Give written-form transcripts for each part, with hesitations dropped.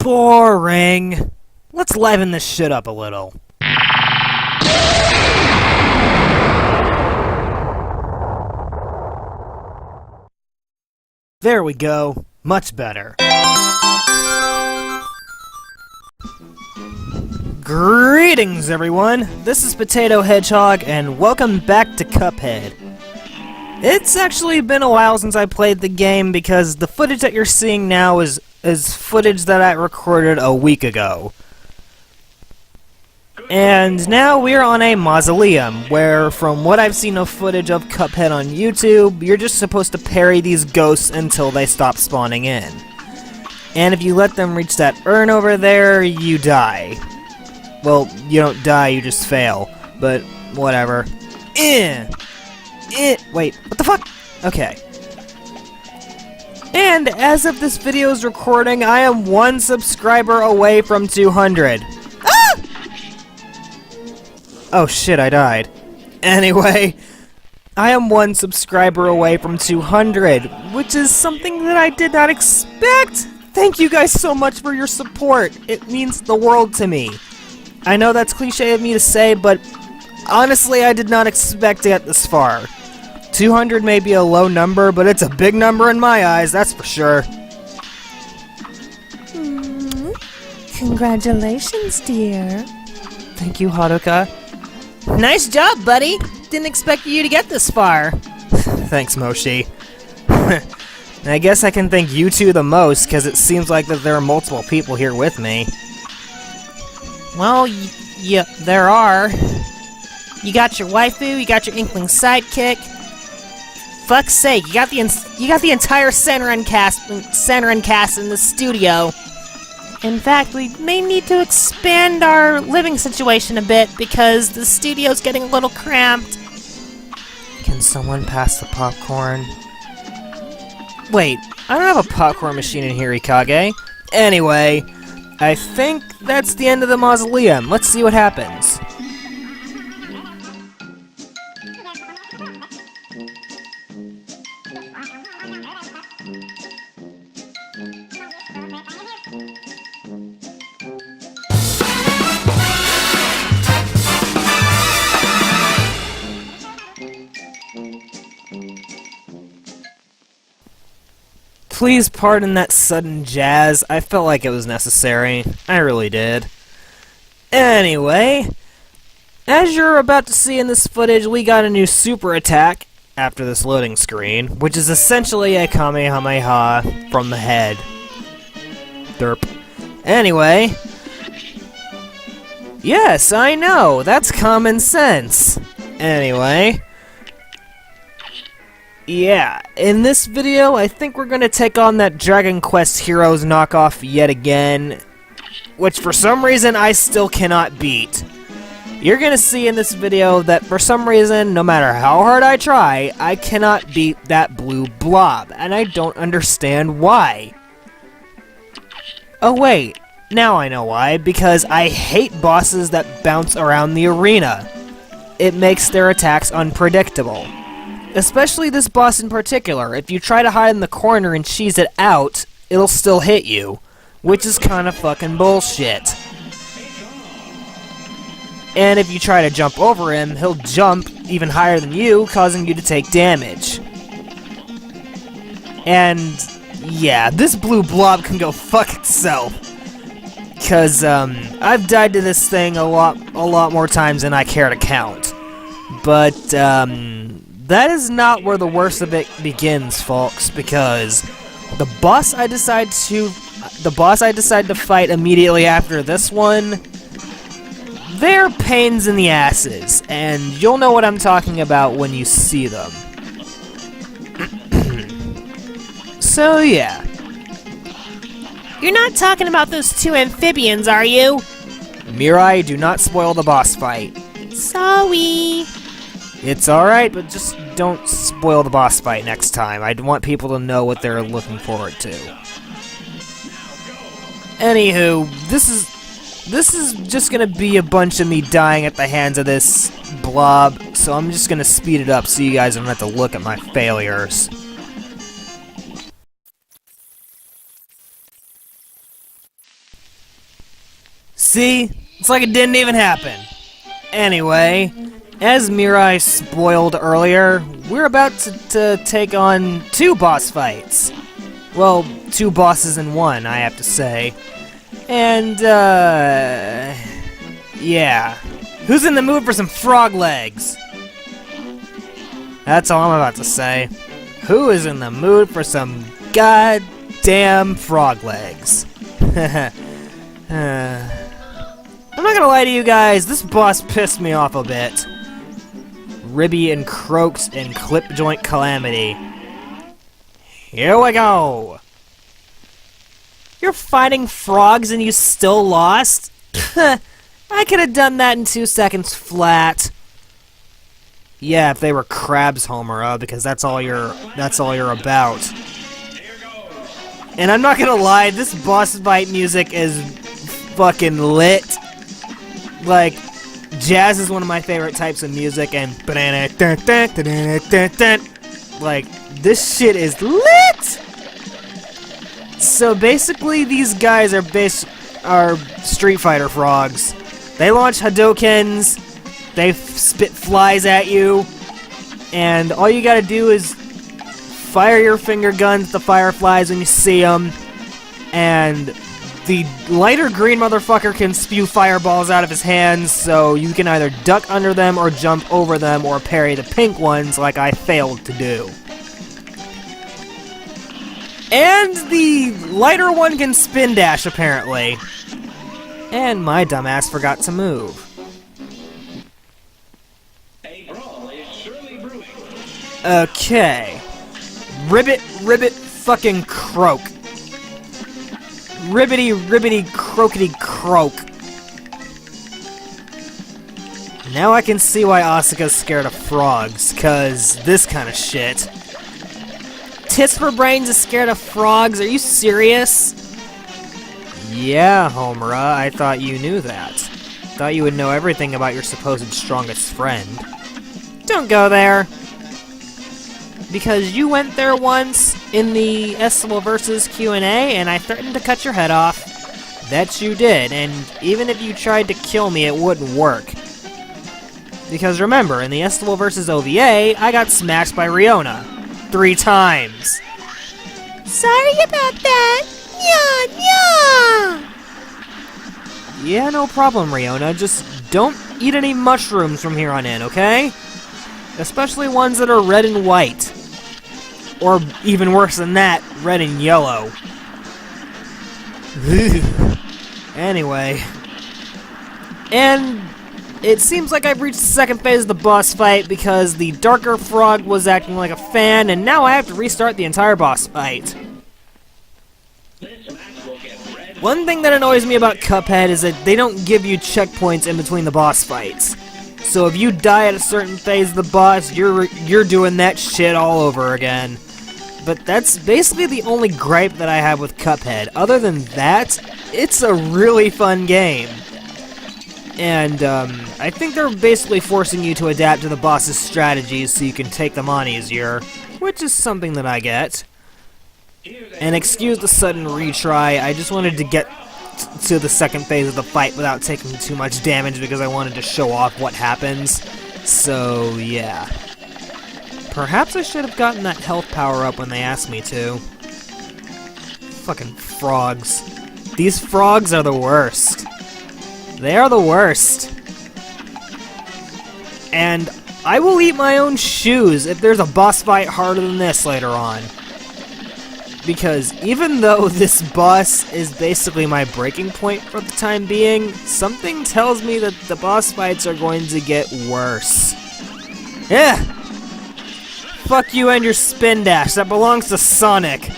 Boring. Let's liven this shit up a little. There we go. Much better. Greetings, everyone! This is Potato Hedgehog, and welcome back to Cuphead. It's actually been a while since I played the game, because the footage that you're seeing now is footage that I recorded a week ago. And now we're on a mausoleum, where, from what I've seen of footage of Cuphead on YouTube, you're just supposed to parry these ghosts until they stop spawning in. And if you let them reach that urn over there, you die. Well, you don't die, you just fail. But, whatever. Wait, what the fuck? Okay. And, as of this video's recording, I am 1 subscriber away from 200. Ah! Oh shit, I died. Anyway, I am 1 subscriber away from 200, which is something that I did not expect! Thank you guys so much for your support. It means the world to me. I know that's cliche of me to say, but honestly, I did not expect to get this far. 200 may be a low number, but it's a big number in my eyes, that's for sure. Congratulations, dear. Thank you, Haruka. Nice job, buddy! Didn't expect you to get this far. Thanks, Moshi. I guess I can thank you two the most, because it seems like that there are multiple people here with me. Well, yeah, there are. You got your waifu, you got your inkling sidekick. Fuck's sake, you got the entire Senran cast in the studio. In fact, we may need to expand our living situation a bit because the studio's getting a little cramped. Can someone pass the popcorn? Wait, I don't have a popcorn machine in here, Ikage. Anyway, I think that's the end of the mausoleum. Let's see what happens. Please pardon that sudden jazz. I felt like it was necessary. I really did. Anyway, as you're about to see in this footage, we got a new super attack after this loading screen, which is essentially a Kamehameha from the head. Derp. Anyway, yes, I know, that's common sense. Anyway, yeah, in this video, I think we're gonna take on that Dragon Quest Heroes knockoff yet again, which for some reason I still cannot beat. You're gonna see in this video that for some reason, no matter how hard I try, I cannot beat that blue blob, and I don't understand why. Oh wait, now I know why, because I hate bosses that bounce around the arena. It makes their attacks unpredictable. Especially this boss in particular. If you try to hide in the corner and cheese it out, it'll still hit you, which is kinda fucking bullshit. And if you try to jump over him, he'll jump even higher than you, causing you to take damage. And yeah, this blue blob can go fuck itself. Cause I've died to this thing a lot more times than I care to count. But that is not where the worst of it begins, folks, because the boss I decide to fight immediately after this one, they're pains in the asses, and you'll know what I'm talking about when you see them. So yeah. You're not talking about those 2 amphibians, are you? Mirai, do not spoil the boss fight. Sorry. It's alright, but just don't spoil the boss fight next time. I want people to know what they're looking forward to. Anywho, this is just gonna be a bunch of me dying at the hands of this blob, so I'm just gonna speed it up so you guys don't have to look at my failures. See? It's like it didn't even happen. Anyway, as Mirai spoiled earlier, we're about to take on 2 boss fights. Well, 2 bosses in one, I have to say. And, yeah. Who's in the mood for some frog legs? That's all I'm about to say. Who is in the mood for some goddamn frog legs? I'm not gonna lie to you guys, this boss pissed me off a bit. Ribby and Croaks and Clip Joint Calamity. Here we go! You're fighting frogs and you still lost? I could have done that in 2 seconds flat. Yeah, if they were crabs, Homura, because that's all you're about. And I'm not gonna lie, this boss fight music is fucking lit. Like, jazz is one of my favorite types of music, and like, this shit is lit! So basically, these guys are Street Fighter frogs. They launch Hadokens, they spit flies at you, and all you gotta do is fire your finger guns at the fireflies when you see them, and the lighter green motherfucker can spew fireballs out of his hands, so you can either duck under them or jump over them or parry the pink ones like I failed to do. And the lighter one can spin dash, apparently. And my dumbass forgot to move. Okay. Ribbit, fucking croak. Ribbity, croakity, croak. Now I can see why Asuka's scared of frogs, cause this kind of shit. Tits for Brains is scared of frogs, are you serious? Yeah, Homura, I thought you knew that. Thought you would know everything about your supposed strongest friend. Don't go there. Because you went there once in the Estival vs. Q&A, and I threatened to cut your head off. That you did, and even if you tried to kill me, it wouldn't work. Because remember, in the Estival vs. OVA, I got smashed by Riona. 3 times. Sorry about that. Yeah. Yeah, no problem, Riona. Just don't eat any mushrooms from here on in, okay? Especially ones that are red and white. Or even worse than that, red and yellow. Anyway. And it seems like I've reached the second phase of the boss fight because the darker frog was acting like a fan, and now I have to restart the entire boss fight. One thing that annoys me about Cuphead is that they don't give you checkpoints in between the boss fights. So if you die at a certain phase of the boss, you're doing that shit all over again. But that's basically the only gripe that I have with Cuphead. Other than that, it's a really fun game. And I think they're basically forcing you to adapt to the boss's strategies so you can take them on easier, which is something that I get. And excuse the sudden retry, I just wanted to get to the second phase of the fight without taking too much damage because I wanted to show off what happens. So, yeah. Perhaps I should have gotten that health power up when they asked me to. Fucking frogs. These frogs are the worst. They are the worst. And I will eat my own shoes if there's a boss fight harder than this later on. Because even though this boss is basically my breaking point for the time being, something tells me that the boss fights are going to get worse. Yeah. Fuck you and your spin dash. That belongs to Sonic.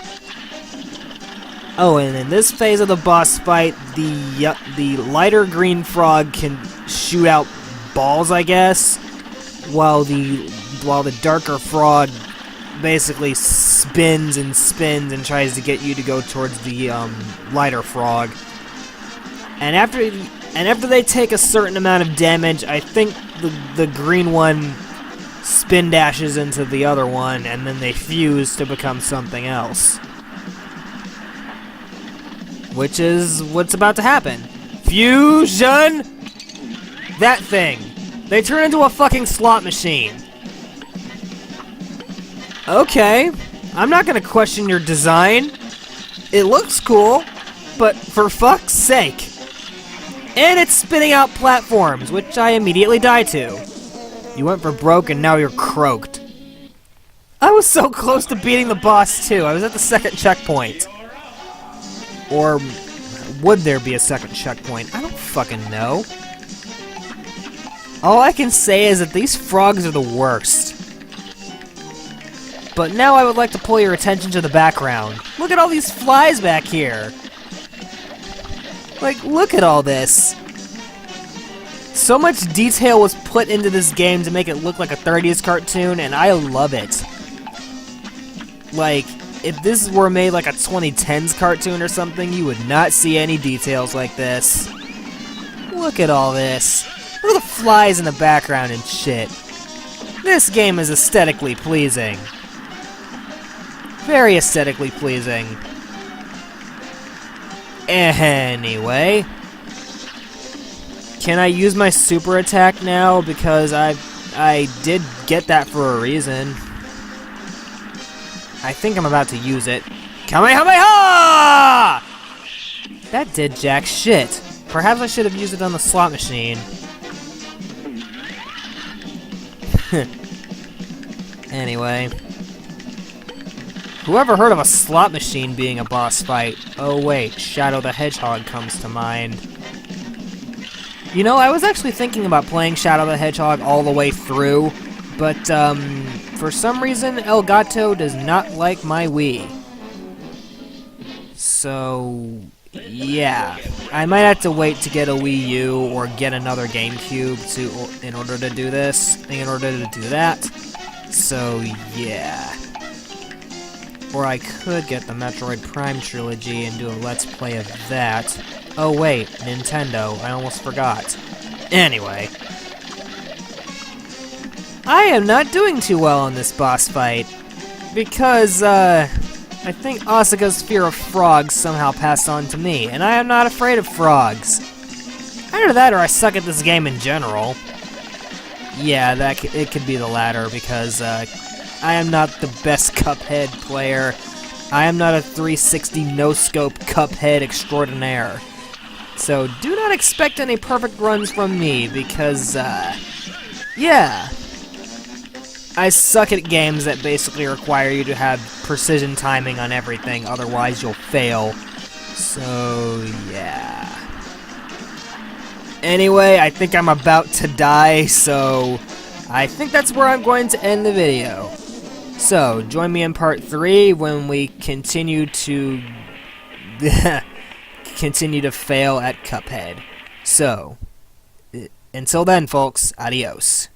Oh, and in this phase of the boss fight, the lighter green frog can shoot out balls, I guess, while the darker frog basically spins and tries to get you to go towards the lighter frog. And after they take a certain amount of damage, I think the green one spin dashes into the other one, and then they fuse to become something else. Which is what's about to happen. Fusion! That thing. They turn into a fucking slot machine. Okay. I'm not gonna question your design. It looks cool, but for fuck's sake. And it's spitting out platforms, which I immediately die to. You went for broke and now you're croaked. I was so close to beating the boss too. I was at the second checkpoint. Or would there be a second checkpoint? I don't fucking know. All I can say is that these frogs are the worst. But now I would like to pull your attention to the background. Look at all these flies back here. Like, look at all this. So much detail was put into this game to make it look like a 30s cartoon, and I love it. Like, if this were made like a 2010s cartoon or something, you would not see any details like this. Look at all this. Look at the flies in the background and shit. This game is aesthetically pleasing. Very aesthetically pleasing. Anyway. Can I use my super attack now? Because I did get that for a reason. I think I'm about to use it. Kamehameha! That did jack shit. Perhaps I should have used it on the slot machine. Anyway. Whoever heard of a slot machine being a boss fight? Oh wait, Shadow the Hedgehog comes to mind. You know, I was actually thinking about playing Shadow the Hedgehog all the way through, but for some reason Elgato does not like my Wii. So yeah, I might have to wait to get a Wii U or get another GameCube in order to do this, in order to do that. So yeah. Or I could get the Metroid Prime trilogy and do a Let's Play of that. Oh wait, Nintendo, I almost forgot. Anyway. I am not doing too well on this boss fight. Because, I think Asuka's fear of frogs somehow passed on to me, and I am not afraid of frogs. Either that or I suck at this game in general. Yeah, it could be the latter, because, I am not the best Cuphead player. I am not a 360 no-scope Cuphead extraordinaire. So do not expect any perfect runs from me, because, yeah. I suck at games that basically require you to have precision timing on everything, otherwise you'll fail. So, yeah. Anyway, I think I'm about to die, so I think that's where I'm going to end the video. So, join me in part 3 when we continue to fail at Cuphead. So, until then, folks, adios.